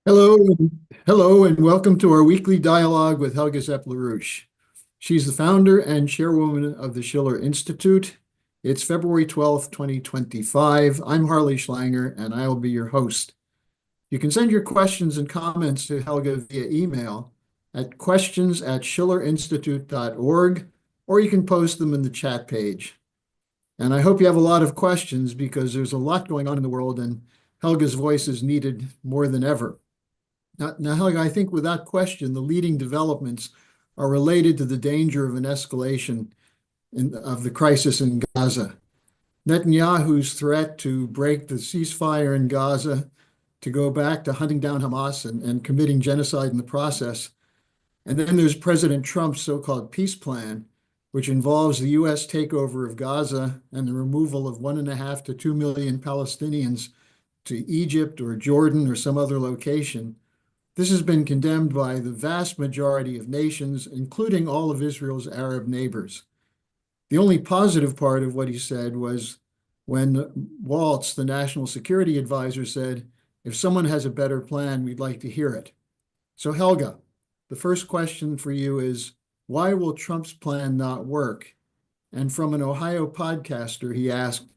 Hello, hello, and welcome to our weekly dialogue with Helga Zepp-LaRouche. She's the founder and chairwoman of the Schiller Institute. It's February 12th, 2025. I'm Harley Schlanger, and I'll be your host. You can send your questions and comments to Helga via email at questions@schillerinstitute.org, or you can post them in the chat page. And I hope you have a lot of questions because there's a lot going on in the world, and Helga's voice is needed more than ever. Now, Helga, I think without question, the leading developments are related to the danger of an escalation of the crisis in Gaza. Netanyahu's threat to break the ceasefire in Gaza, to go back to hunting down Hamas and committing genocide in the process. And then there's President Trump's so-called peace plan, which involves the U.S. takeover of Gaza and the removal of 1.5 to 2 million Palestinians to Egypt or Jordan or some other location. This has been condemned by the vast majority of nations, including all of Israel's Arab neighbors. The only positive part of what he said was when Waltz, the national security advisor, said, if someone has a better plan, we'd like to hear it. So Helga, the first question for you is, why will Trump's plan not work? And from an Ohio podcaster, he asked,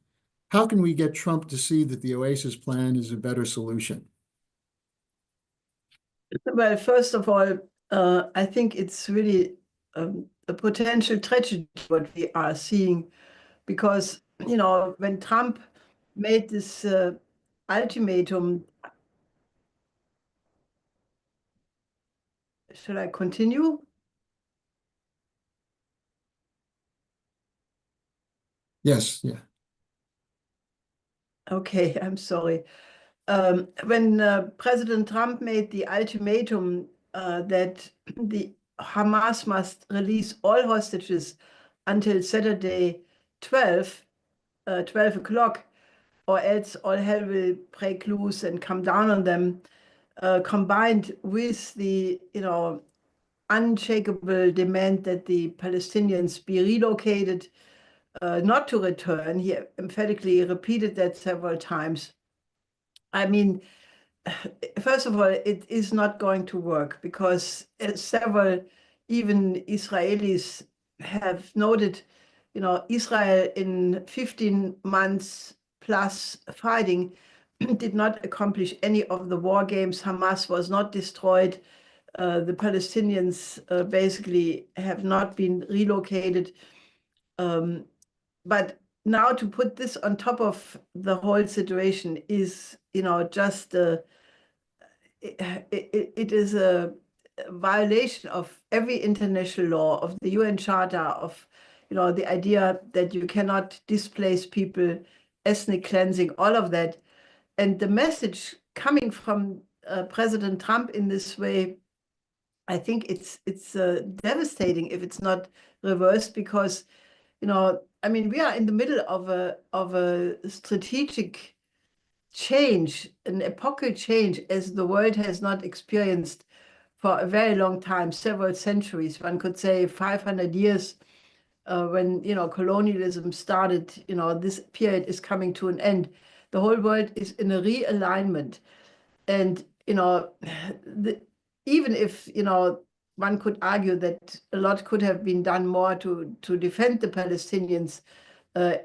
how can we get Trump to see that the Oasis plan is a better solution? Well, first of all, I think it's really a potential tragedy what we are seeing, because when Trump made this ultimatum, shall I continue? Yes, yeah. Okay, I'm sorry. When President Trump made the ultimatum that the Hamas must release all hostages until Saturday 12 o'clock, or else all hell will break loose and come down on them, combined with the unshakable demand that the Palestinians be relocated, not to return. He emphatically repeated that several times. I mean, first of all, it is not going to work because several, even Israelis, have noted, Israel in 15 months plus fighting did not accomplish any of the war games. Hamas was not destroyed. The Palestinians basically have not been relocated. But now to put this on top of the whole situation is, just it is a violation of every international law, of the UN Charter, of the idea that you cannot displace people, ethnic cleansing, all of that. And the message coming from President Trump in this way, I think it's devastating if it's not reversed, because I mean, we are in the middle of a strategic change, an epochal change, as the world has not experienced for a very long time, several centuries. One could say 500 years, when colonialism started. This period is coming to an end. The whole world is in a realignment, and even if one could argue that a lot could have been done more to defend the Palestinians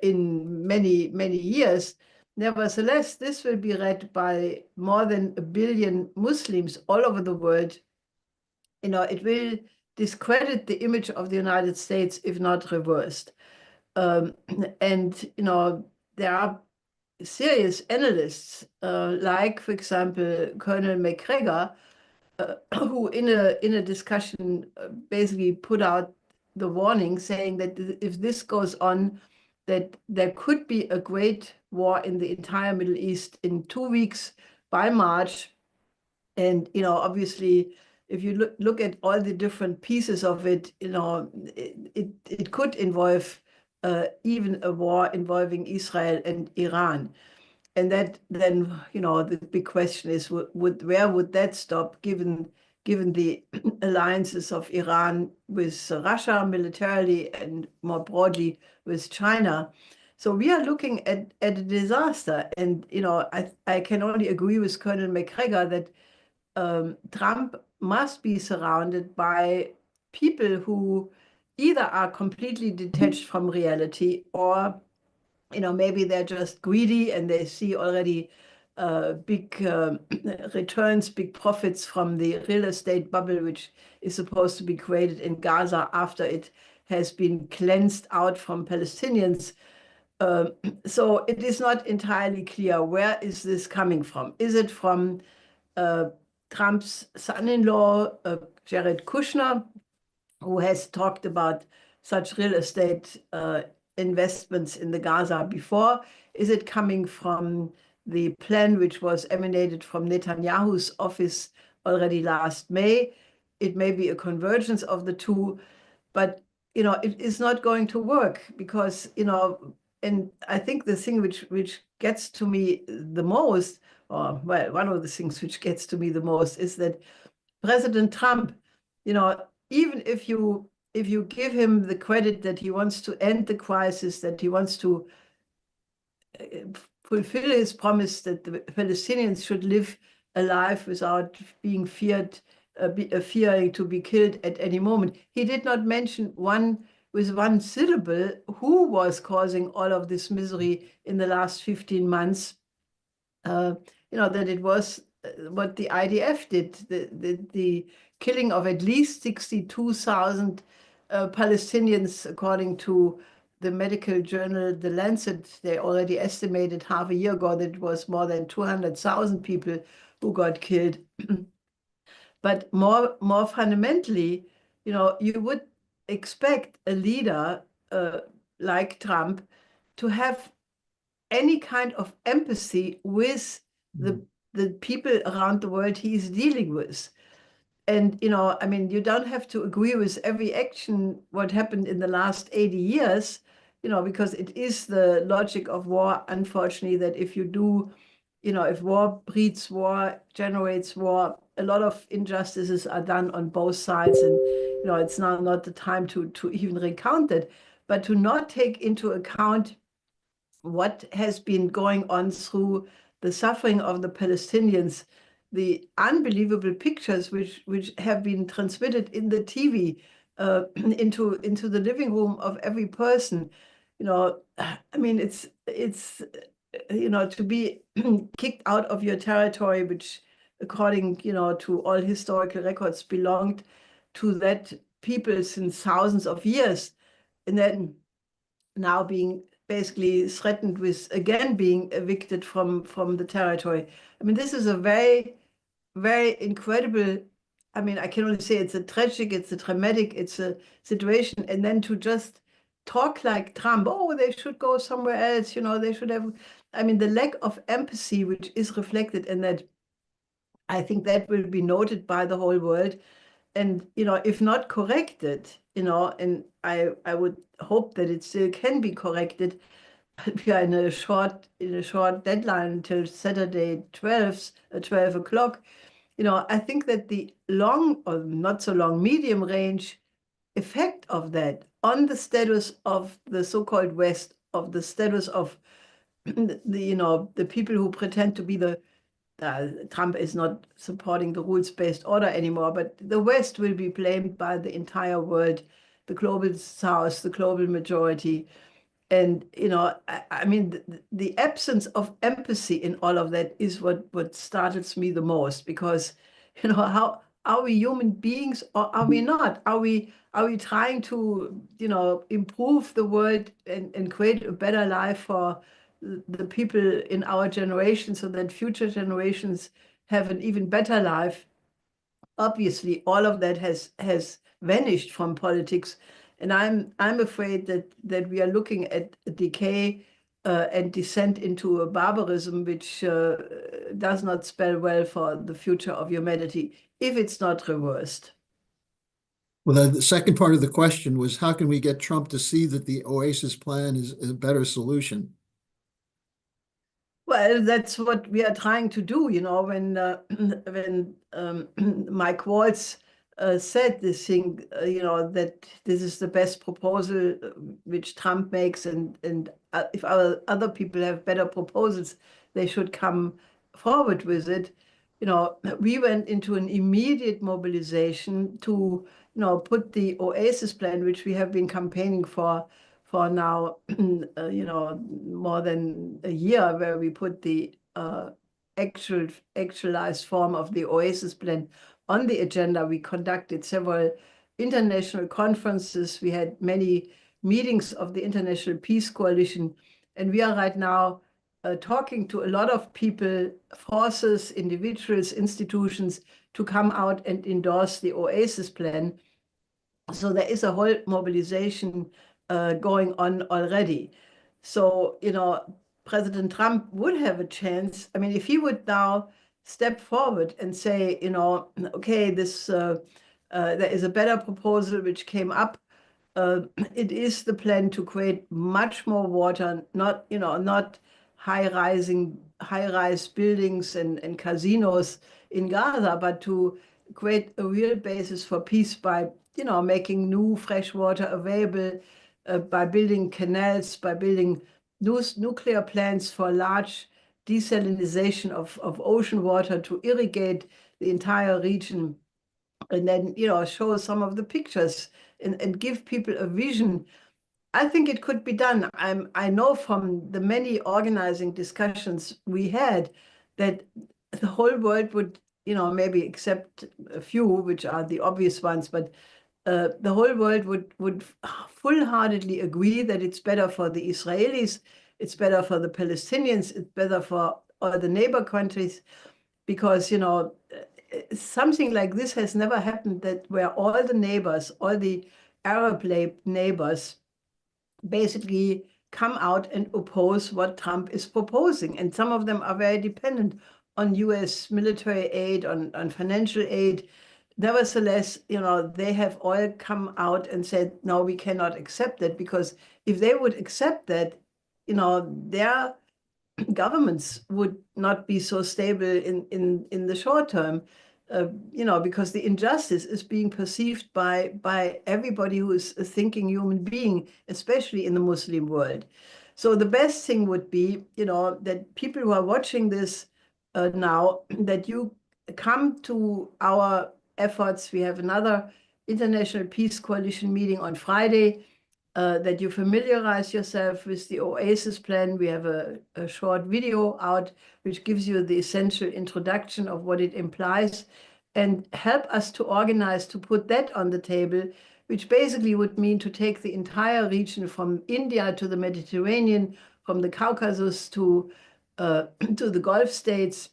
in many years. Nevertheless, this will be read by more than 1 billion Muslims all over the world. It will discredit the image of the United States if not reversed. And there are serious analysts, like, for example, Colonel McGregor, who in a discussion basically put out the warning, saying that if this goes on, that there could be a great war in the entire Middle East in 2 weeks by March. And obviously, if you look at all the different pieces of it, it could involve even a war involving Israel and Iran. And that then, the big question is, where would that stop, given the alliances of Iran with Russia militarily and more broadly with China? So we are looking at a disaster. And I can only agree with Colonel McGregor that Trump must be surrounded by people who either are completely detached from reality, or maybe they're just greedy and they see already big returns, big profits from the real estate bubble, which is supposed to be created in Gaza after it has been cleansed out from Palestinians. So it is not entirely clear, where is this coming from? Is it from Trump's son-in-law, Jared Kushner, who has talked about such real estate investments in the Gaza before? Is it coming from the plan which was emanated from Netanyahu's office already last May? It may be a convergence of the two, but it is not going to work because and I think the thing which gets to me the most, or well, one of the things which gets to me the most, is that President Trump, even if you give him the credit that he wants to end the crisis, that he wants to fulfill his promise that the Palestinians should live a life without being fearing to be killed at any moment, he did not mention with one syllable who was causing all of this misery in the last 15 months. That it was what the IDF did, the killing of at least 62,000 Palestinians, according to the medical journal, The Lancet. They already estimated half a year ago that it was more than 200,000 people who got killed. But more fundamentally, you would expect a leader like Trump to have any kind of empathy with the people around the world he's dealing with. And, I mean, you don't have to agree with every action, what happened in the last 80 years, because it is the logic of war, unfortunately, that if you do, if war breeds war, generates war, a lot of injustices are done on both sides. And, it's now not the time to even recount it, but to not take into account what has been going on through the suffering of the Palestinians, the unbelievable pictures which have been transmitted in the TV into the living room of every person. I mean, it's to be kicked out of your territory, which according to all historical records belonged to that people since thousands of years, and then now being basically threatened with again being evicted from the territory. I mean, this is a very, very incredible, I mean, I can only say it's a tragic, it's a dramatic, it's a situation. And then to just talk like Trump, oh, they should go somewhere else, they should have, I mean, the lack of empathy, which is reflected in that, I think that will be noted by the whole world. And, if not corrected, and I would hope that it still can be corrected, but we are in a short deadline until Saturday 12 o'clock. I think that the long or not so long medium range effect of that on the status of the so-called West, of the status of the people who pretend to be Trump is not supporting the rules-based order anymore, but the West will be blamed by the entire world, the global South, the global majority. And, I mean, the absence of empathy in all of that is what startles me the most, because, how are we human beings or are we not? Are we trying to, improve the world and create a better life for the people in our generation so that future generations have an even better life? Obviously, all of that has vanished from politics. And I'm afraid that we are looking at a decay and descent into a barbarism, which does not spell well for the future of humanity if it's not reversed. Well, the second part of the question was, how can we get Trump to see that the Oasis Plan is a better solution? Well, that's what we are trying to do. When Mike Waltz said this thing, that this is the best proposal which Trump makes, and if other people have better proposals, they should come forward with it. we went into an immediate mobilization to, put the Oasis Plan, which we have been campaigning for now, more than a year, where we put the actualized form of the Oasis Plan on the agenda. We conducted several international conferences. We had many meetings of the International Peace Coalition, and we are right now talking to a lot of people, forces, individuals, institutions, to come out and endorse the Oasis Plan. So there is a whole mobilization going on already. So, President Trump would have a chance. I mean, if he would now step forward and say, okay, there is a better proposal which came up. It is the plan to create much more water, not high-rise buildings and casinos in Gaza, but to create a real basis for peace by, making new fresh water available, by building canals, by building nuclear plants for large desalination of ocean water to irrigate the entire region, and then, show some of the pictures and give people a vision. I think it could be done. I know from the many organizing discussions we had that the whole world would, maybe except a few, which are the obvious ones, but the whole world would full-heartedly agree that it's better for the Israelis, it's better for the Palestinians, it's better for all the neighbor countries, because, something like this has never happened, that where all the neighbors, all the Arab neighbors, basically come out and oppose what Trump is proposing. And some of them are very dependent on US military aid, on financial aid. Nevertheless, they have all come out and said, no, we cannot accept that, because if they would accept that, their governments would not be so stable in the short term, because the injustice is being perceived by everybody who is a thinking human being, especially in the Muslim world. So the best thing would be, that people who are watching this now, that you come to our efforts. We have another International Peace Coalition meeting on Friday, that you familiarize yourself with the Oasis Plan. We have a short video out which gives you the essential introduction of what it implies, and help us to organize to put that on the table, which basically would mean to take the entire region from India to the Mediterranean, from the Caucasus to the Gulf states,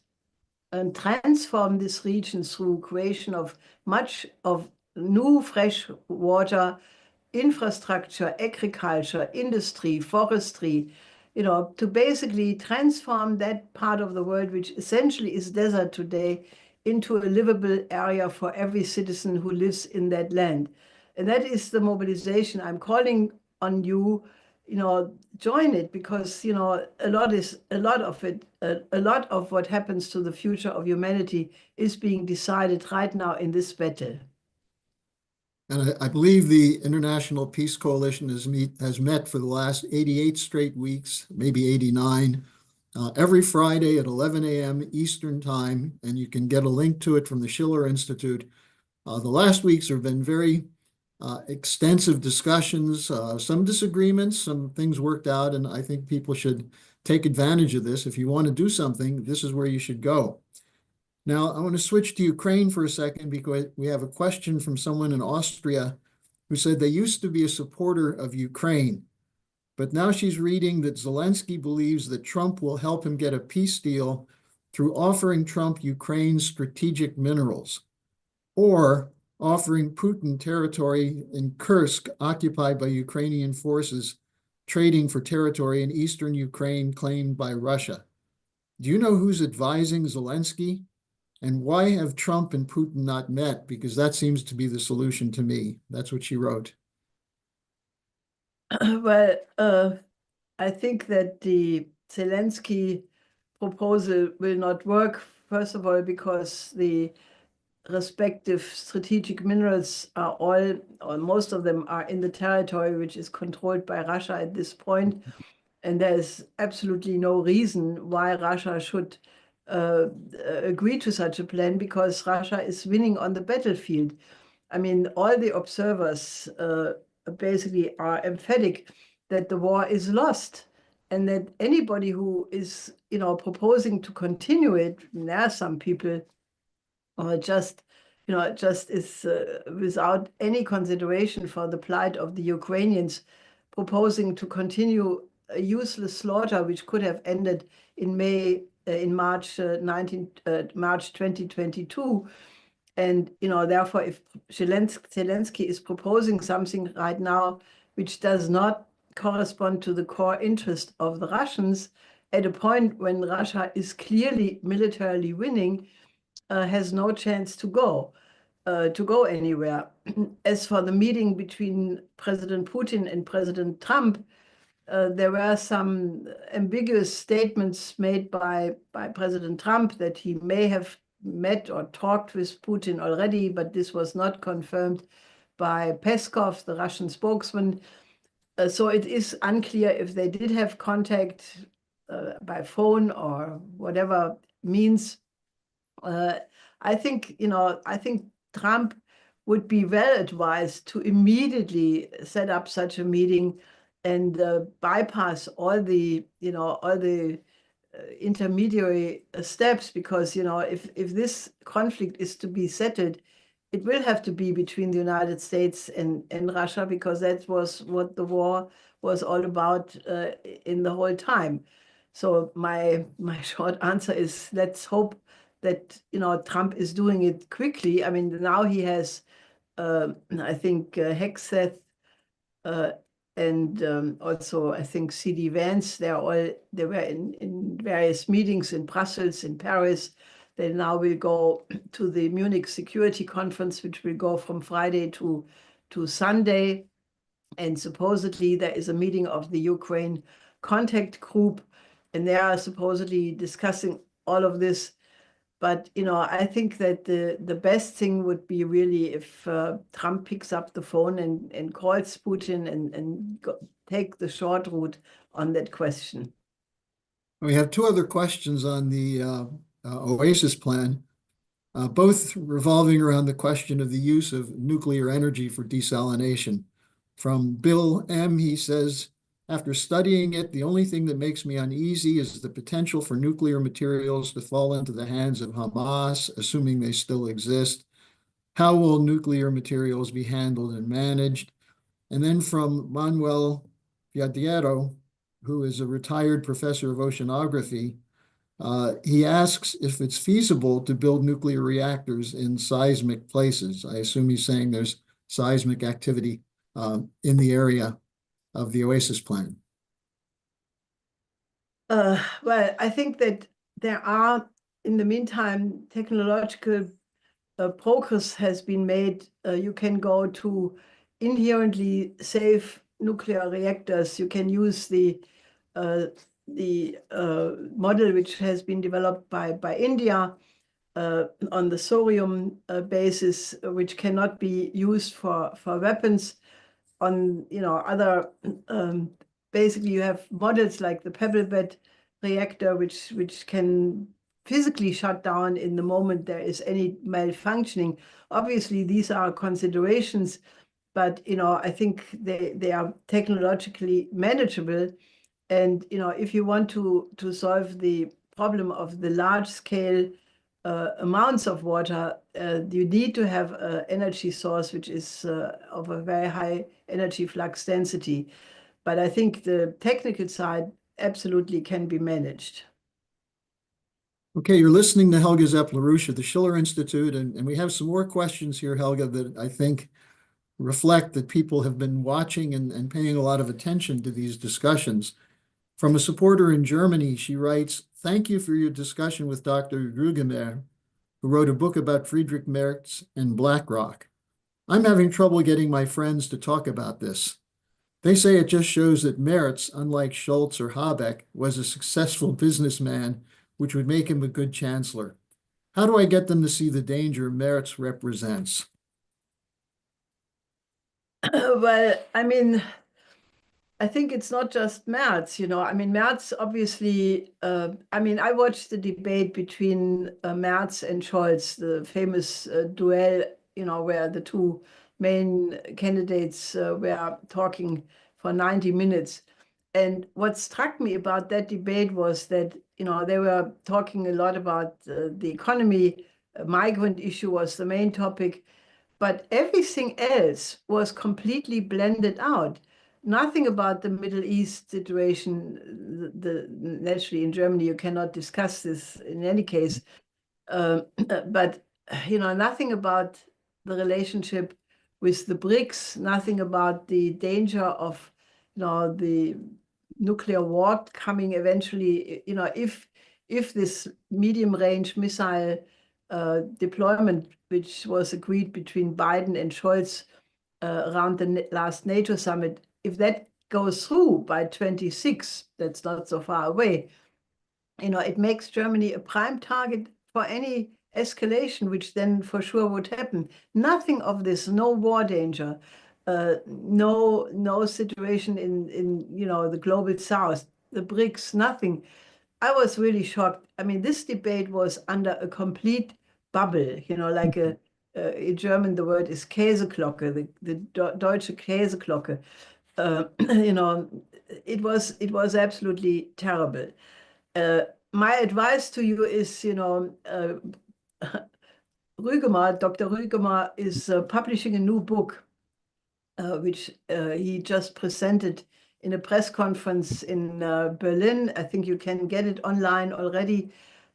and transform this region through creation of much of new fresh water infrastructure, agriculture, industry, forestry, to basically transform that part of the world, which essentially is desert today, into a livable area for every citizen who lives in that land. And that is the mobilization. I'm calling on you, join it, because, a lot of what happens to the future of humanity is being decided right now in this battle. And I believe the International Peace Coalition has met for the last 88 straight weeks, maybe 89, every Friday at 11 a.m. Eastern Time, and you can get a link to it from the Schiller Institute. The last weeks have been very extensive discussions, some disagreements, some things worked out, and I think people should take advantage of this. If you want to do something, this is where you should go. Now, I want to switch to Ukraine for a second, because we have a question from someone in Austria who said they used to be a supporter of Ukraine, but now she's reading that Zelensky believes that Trump will help him get a peace deal through offering Trump Ukraine's strategic minerals, or offering Putin territory in Kursk occupied by Ukrainian forces, trading for territory in eastern Ukraine claimed by Russia. Do you know who's advising Zelensky? And why have Trump and Putin not met? Because that seems to be the solution to me. That's what she wrote. Well, I think that the Zelensky proposal will not work, first of all, because the respective strategic minerals are all, or most of them are in the territory which is controlled by Russia at this point. And there's absolutely no reason why Russia should agree to such a plan because Russia is winning on the battlefield. I mean, all the observers basically are emphatic that the war is lost, and that anybody who is, proposing to continue it, and there are some people just, just is without any consideration for the plight of the Ukrainians, proposing to continue a useless slaughter which could have ended in March 2022. And, therefore, if Zelensky is proposing something right now which does not correspond to the core interest of the Russians, at a point when Russia is clearly militarily winning, has no chance to go anywhere. As for the meeting between President Putin and President Trump, there were some ambiguous statements made by President Trump that he may have met or talked with Putin already, but this was not confirmed by Peskov, the Russian spokesman. So it is unclear if they did have contact by phone or whatever means. I think Trump would be well advised to immediately set up such a meeting and bypass all the intermediary steps, because if this conflict is to be settled, it will have to be between the United States and Russia, because that was what the war was all about in the whole time. So my short answer is, let's hope that Trump is doing it quickly. I mean, now he has I think Hegseth and also I think C.D. Vance. They were in various meetings in Brussels, in Paris. They now will go to the Munich Security Conference, which will go from Friday to Sunday. And supposedly there is a meeting of the Ukraine contact group, and they are supposedly discussing all of this. But I think that the best thing would be really if Trump picks up the phone and calls Putin and take the short route on that question. We have two other questions on the Oasis Plan, both revolving around the question of the use of nuclear energy for desalination. From Bill M., he says, after studying it, the only thing that makes me uneasy is the potential for nuclear materials to fall into the hands of Hamas, assuming they still exist. How will nuclear materials be handled and managed? And then from Manuel Viadiero, who is a retired professor of oceanography, he asks if it's feasible to build nuclear reactors in seismic places. I assume he's saying there's seismic activity in the area of the Oasis Plan. Well, I think that there are, in the meantime, technological progress has been made. You can go to inherently safe nuclear reactors. You can use the model which has been developed by India on the thorium basis, which cannot be used for weapons. On other basically you have models like the pebble bed reactor, which can physically shut down in the moment there is any malfunctioning. Obviously, these are considerations, but I think they are technologically manageable. And if you want to solve the problem of the large scale amounts of water, you need to have an energy source which is of a very high energy flux density. But I think the technical side absolutely can be managed. Okay, you're listening to Helga Zepp-LaRouche at the Schiller Institute, and we have some more questions here, Helga, that I think reflect that people have been watching and paying a lot of attention to these discussions. From a supporter in Germany, she writes, "Thank you for your discussion with Dr. Rugemer, who wrote a book about Friedrich Merz and BlackRock. I'm having trouble getting my friends to talk about this. They say it just shows that Merz, unlike Schultz or Habeck, was a successful businessman, which would make him a good chancellor. How do I get them to see the danger Merz represents?" Well, I mean, I think it's not just Merz, I mean, Merz obviously, I mean, I watched the debate between Merz and Scholz, the famous duel, where the two main candidates were talking for 90 minutes. And what struck me about that debate was that, they were talking a lot about the economy. Migrant issue was the main topic, but everything else was completely blended out. Nothing about the Middle East situation. Naturally, in Germany, you cannot discuss this in any case. But nothing about the relationship with the BRICS, nothing about the danger of the nuclear war coming eventually, if this medium range missile deployment, which was agreed between Biden and Scholz around the last NATO summit, if that goes through by 26, that's not so far away, it makes Germany a prime target for any escalation, which then for sure would happen. Nothing of this, no war danger, no situation in the global south, the BRICS, nothing. I was really shocked. I mean, this debate was under a complete bubble, like in German, the word is Käseglocke, the Deutsche Käseglocke. It was absolutely terrible. My advice to you is, Rügemar, Dr. Rügemar is publishing a new book, which he just presented in a press conference in Berlin. I think you can get it online already.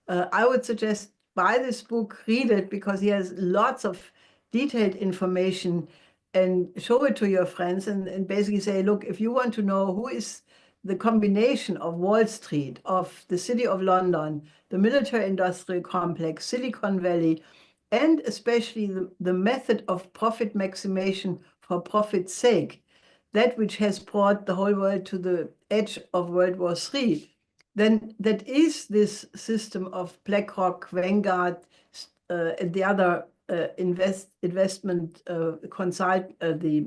I would suggest buy this book, read it, because he has lots of detailed information, and show it to your friends and basically say, look, if you want to know who is the combination of Wall Street, of the City of London, the military-industrial complex, Silicon Valley, and especially the method of profit maximization for profit's sake, that which has brought the whole world to the edge of World War III, then that is this system of BlackRock, Vanguard, and the other investment consult, the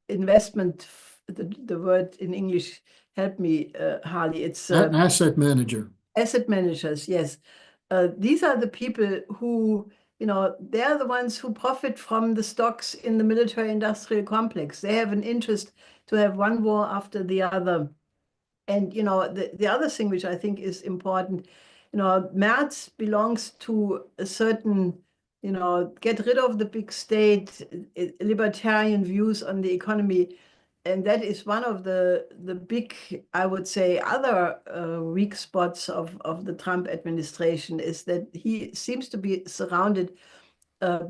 investment, the word in English, help me, Harley. It's Asset manager. Asset managers, yes. These are the people who, they're the ones who profit from the stocks in the military-industrial complex. They have an interest to have one war after the other. And, the other thing which I think is important, Merz belongs to a certain, get rid of the big state, libertarian views on the economy. And that is one of the big, I would say, other weak spots of the Trump administration, is that he seems to be surrounded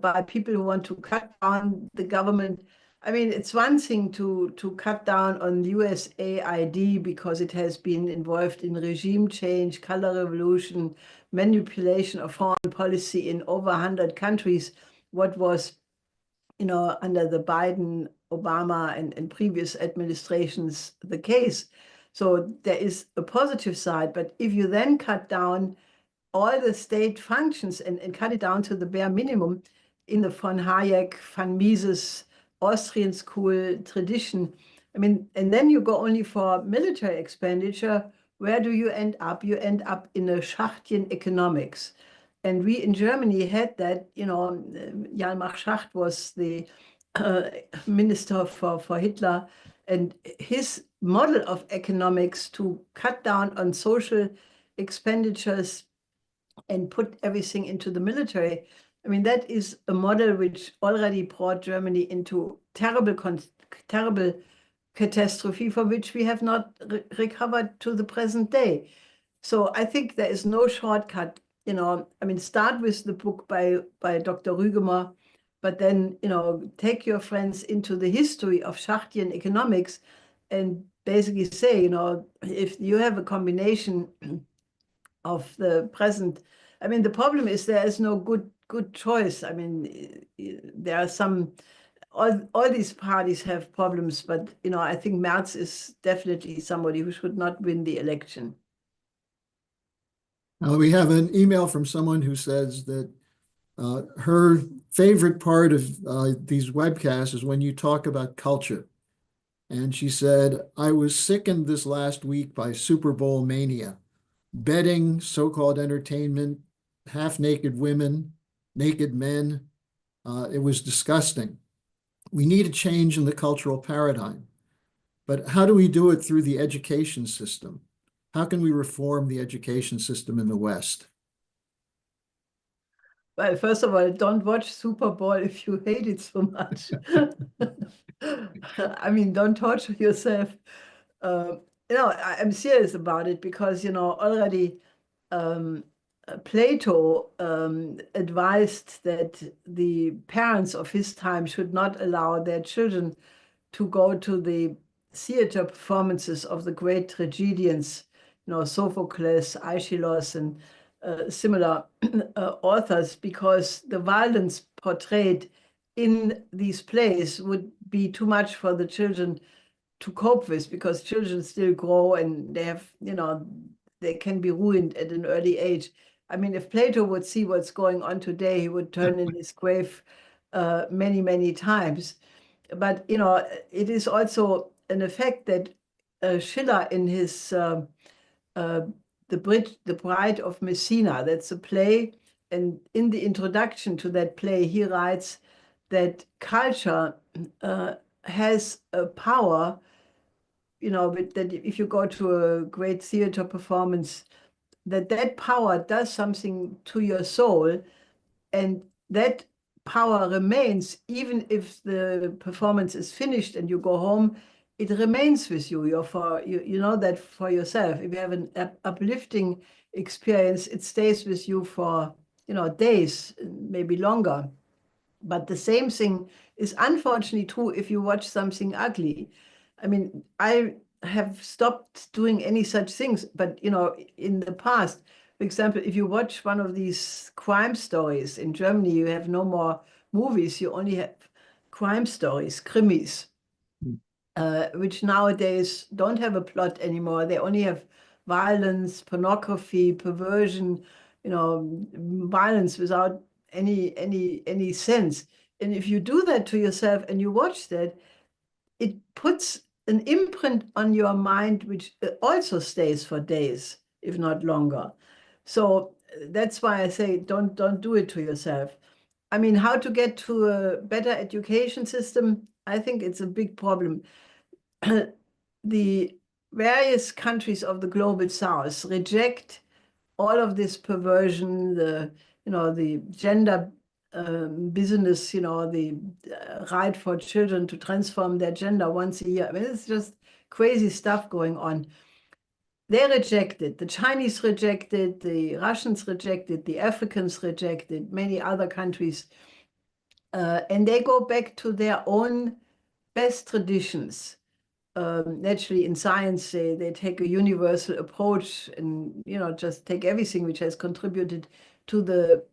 by people who want to cut down the government. I mean, it's one thing to cut down on USAID because it has been involved in regime change, color revolution, manipulation of foreign policy in over 100 countries, what was, under the Biden, Obama, and previous administrations the case. So there is a positive side, but if you then cut down all the state functions and cut it down to the bare minimum in the von Hayek, von Mises, Austrian school tradition, I mean, and then you go only for military expenditure, where do you end up? You end up in a Schachtian economics. And we in Germany had that, Hjalmar Schacht was the minister for Hitler, and his model of economics to cut down on social expenditures and put everything into the military. I mean, that is a model which already brought Germany into terrible catastrophe, for which we have not recovered to the present day. So I think there is no shortcut. I mean, start with the book by Dr. Rügemar, but then, take your friends into the history of Schachtian economics and basically say, if you have a combination of the present, I mean, the problem is there is no good choice. I mean, there are some, all these parties have problems, but, I think Merz is definitely somebody who should not win the election. We have an email from someone who says that her favorite part of these webcasts is when you talk about culture. And she said, I was sickened this last week by Super Bowl mania, betting, so-called entertainment, half-naked women, naked men. It was disgusting. We need a change in the cultural paradigm. But how do we do it through the education system? How can we reform the education system in the West? Well, first of all, don't watch Super Bowl if you hate it so much. I mean, don't torture yourself. I'm serious about it because, already um, Plato advised that the parents of his time should not allow their children to go to the theater performances of the great tragedians, Sophocles, Aeschylus, and similar authors, because the violence portrayed in these plays would be too much for the children to cope with, because children still grow and they have, they can be ruined at an early age. I mean, if Plato would see what's going on today, he would turn in his grave many, many times. But, it is also an effect that Schiller in his The Bride of Messina, that's a play, and in the introduction to that play, he writes that culture has a power, that if you go to a great theater performance, that power does something to your soul, and that power remains even if the performance is finished and you go home. It remains with you. You know that for yourself. If you have an uplifting experience, it stays with you for days, maybe longer. But the same thing is unfortunately true if you watch something ugly. I mean, I have stopped doing any such things, but in the past, for example, if you watch one of these crime stories in Germany, you have no more movies, you only have crime stories, krimis, which nowadays don't have a plot anymore. They only have violence, pornography, perversion, violence without any sense. And if you do that to yourself and you watch that, it puts an imprint on your mind, which also stays for days, if not longer. So that's why I say don't do it to yourself. I mean, how to get to a better education system? I think it's a big problem. The various countries of the global south reject all of this perversion, the gender business, the right for children to transform their gender once a year. I mean, it's just crazy stuff going on. They reject it. The Chinese reject it, the Russians reject it, the Africans reject it, many other countries. And they go back to their own best traditions. Naturally, in science, they take a universal approach and just take everything which has contributed to the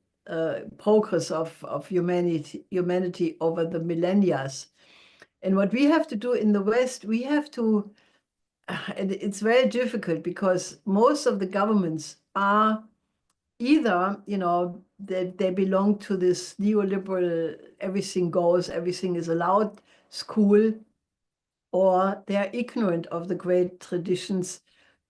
progress of humanity over the millennia. And what we have to do in the West, we have to, and it's very difficult because most of the governments are either, they belong to this neoliberal, everything goes, everything is allowed school, or they're ignorant of the great traditions,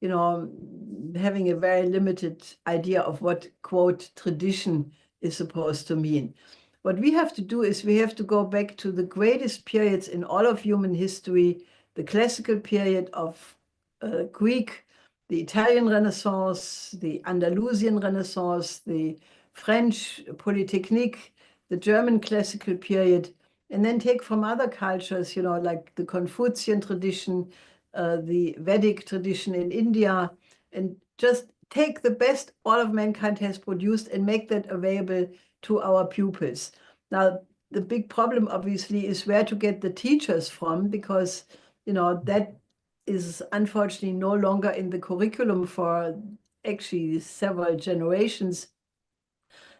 having a very limited idea of what, quote, tradition is supposed to mean. What we have to do is we have to go back to the greatest periods in all of human history, the classical period of Greek, the Italian Renaissance, the Andalusian Renaissance, the French Polytechnique, the German classical period, and then take from other cultures, like the Confucian tradition, the Vedic tradition in India, and just take the best all of mankind has produced and make that available to our pupils. Now, the big problem, obviously, is where to get the teachers from, because, that is unfortunately no longer in the curriculum for actually several generations.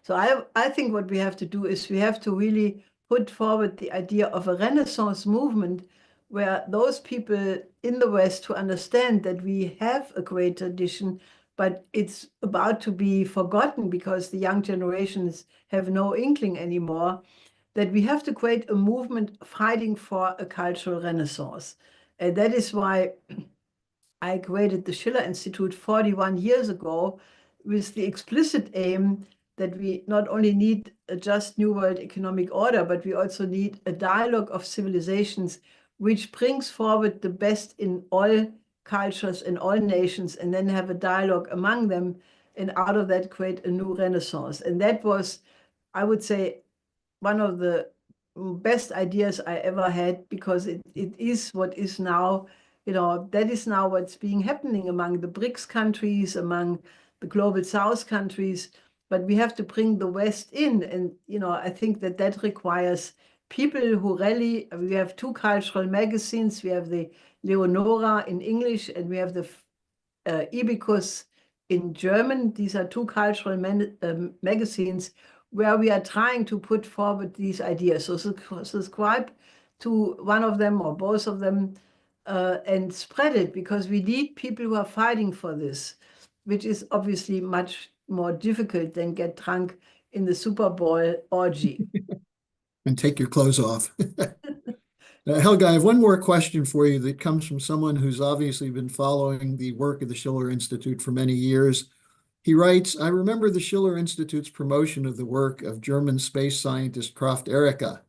So I think what we have to do is we have to really put forward the idea of a Renaissance movement where those people in the West who understand that we have a great tradition, but it's about to be forgotten because the young generations have no inkling anymore, that we have to create a movement fighting for a cultural renaissance. And that is why I created the Schiller Institute 41 years ago with the explicit aim that we not only need a just new world economic order, but we also need a dialogue of civilizations which brings forward the best in all cultures and all nations, and then have a dialogue among them, and out of that create a new renaissance. And that was, I would say, one of the best ideas I ever had, because it is what is now, that is now what's happening among the BRICS countries, among the global South countries. But we have to bring the West in. And, I think that requires people who rally. We have two cultural magazines. We have the Leonora in English, and we have the Ibicus in German. These are two cultural magazines where we are trying to put forward these ideas. So subscribe to one of them or both of them and spread it, because we need people who are fighting for this, which is obviously much more difficult than get drunk in the Super Bowl orgy. And take your clothes off. Helga, I have one more question for you that comes from someone who's obviously been following the work of the Schiller Institute for many years. He writes, I remember the Schiller Institute's promotion of the work of German space scientist Kraft Erika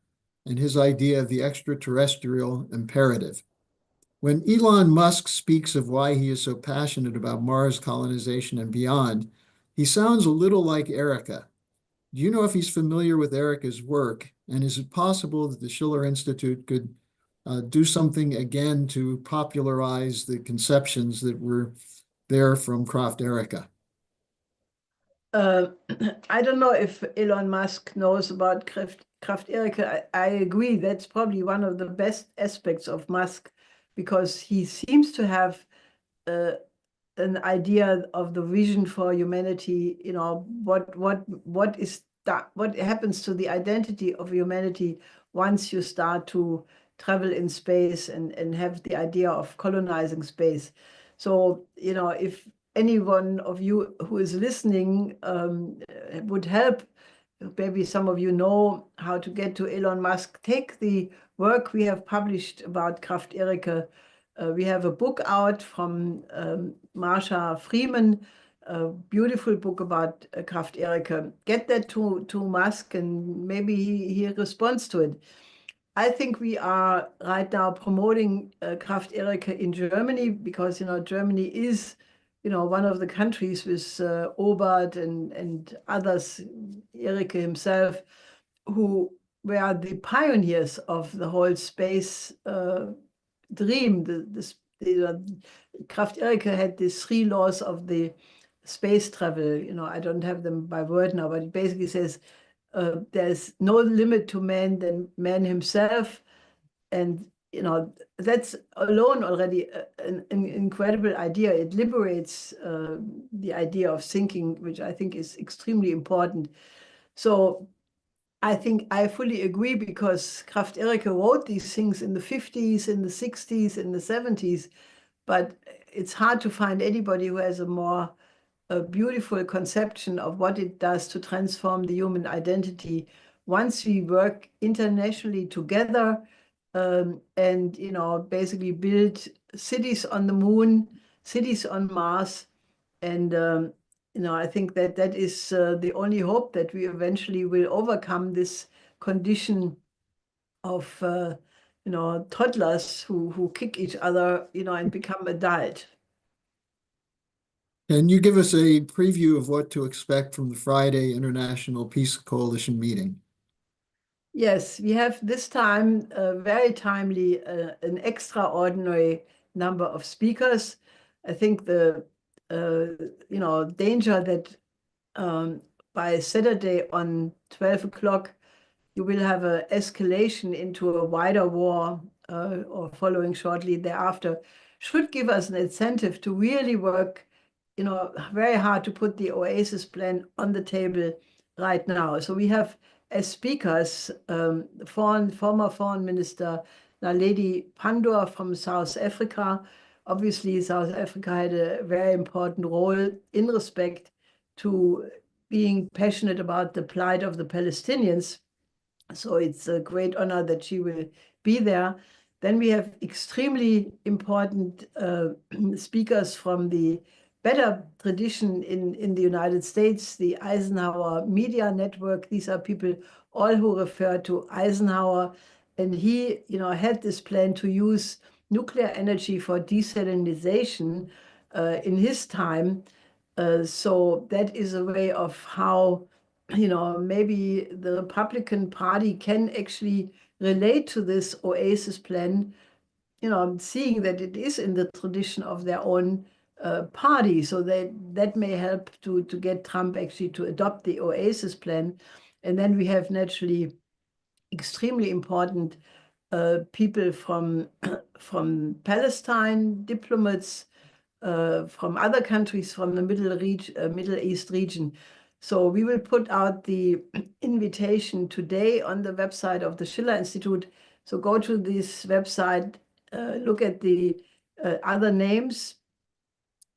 and his idea of the extraterrestrial imperative. When Elon Musk speaks of why he is so passionate about Mars colonization and beyond, he sounds a little like Erika. Do you know if he's familiar with Erika's work? And is it possible that the Schiller Institute could do something again to popularize the conceptions that were there from Kraft Erika? I don't know if Elon Musk knows about Kraft Erika. I agree. That's probably one of the best aspects of Musk, because he seems to have an idea of the vision for humanity. What happens to the identity of humanity once you start to travel in space and have the idea of colonizing space. So, if any one of you who is listening would help, maybe some of you know how to get to Elon Musk, take the work we have published about Kraft Erika. We have a book out from Marsha Freeman, a beautiful book about Kraft Erika. Get that to Musk, and maybe he responds to it. I think we are right now promoting Kraft Erika in Germany, because Germany is one of the countries with Obert and others, Erika himself, who were the pioneers of the whole space dream. Kraft Erika had the 3 laws of the space travel. I don't have them by word now, but it basically says there's no limit to man than man himself. And that's alone already an incredible idea. It liberates the idea of thinking, which I think is extremely important. So I think I fully agree, because Kraft Erika wrote these things in the 50s, in the 60s, in the 70s, but it's hard to find anybody who has a more beautiful conception of what it does to transform the human identity once we work internationally together, and basically build cities on the moon, cities on Mars. And I think that is the only hope, that we eventually will overcome this condition of toddlers who kick each other, and become adult. Can you give us a preview of what to expect from the Friday International Peace Coalition meeting? Yes, we have this time very timely an extraordinary number of speakers. I think the danger that by Saturday on 12 o'clock you will have an escalation into a wider war or following shortly thereafter should give us an incentive to really work very hard to put the Oasis plan on the table right now. So we have as speakers former Foreign Minister Naledi Pandor from South Africa. Obviously, South Africa had a very important role in respect to being passionate about the plight of the Palestinians. So it's a great honor that she will be there. Then we have extremely important speakers from the better tradition in the United States, the Eisenhower Media Network. These are people all who refer to Eisenhower. And he, had this plan to use nuclear energy for desalinization in his time. So that is a way of how, maybe the Republican Party can actually relate to this Oasis Plan, seeing that it is in the tradition of their own party. So that may help to get Trump actually to adopt the Oasis Plan. And then we have naturally extremely important people from Palestine, diplomats from other countries from the Middle East region. So we will put out the invitation today on the website of the Schiller Institute. So go to this website, look at the other names,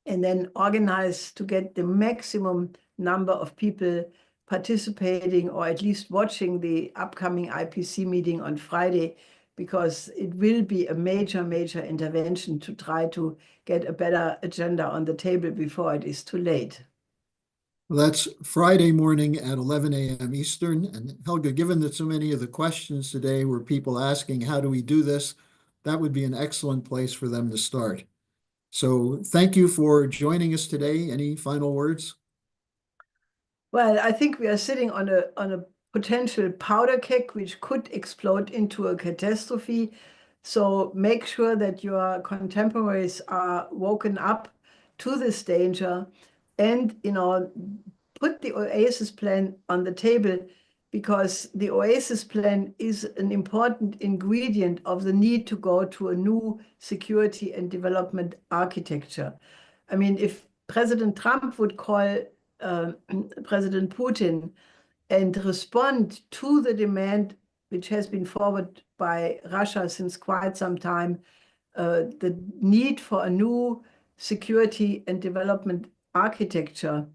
and then organize to get the maximum number of people participating or at least watching the upcoming IPC meeting on Friday, because it will be a major, major intervention to try to get a better agenda on the table before it is too late. Well, that's Friday morning at 11 a.m. Eastern. And Helga, given that so many of the questions today were people asking, how do we do this? That would be an excellent place for them to start. So thank you for joining us today. Any final words? Well, I think we are sitting on a potential powder keg which could explode into a catastrophe. So make sure that your contemporaries are woken up to this danger, and put the Oasis Plan on the table, because the Oasis Plan is an important ingredient of the need to go to a new security and development architecture. I mean, if President Trump would call President Putin and respond to the demand which has been forwarded by Russia since quite some time, the need for a new security and development architecture,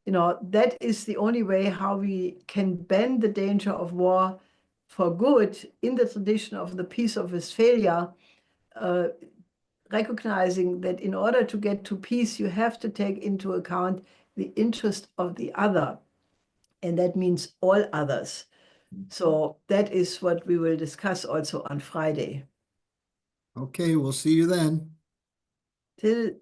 that is the only way how we can bend the danger of war for good in the tradition of the Peace of Westphalia, recognizing that in order to get to peace, you have to take into account the interest of the other, and that means all others. So that is what we will discuss also on Friday. Okay, we'll see you then. Till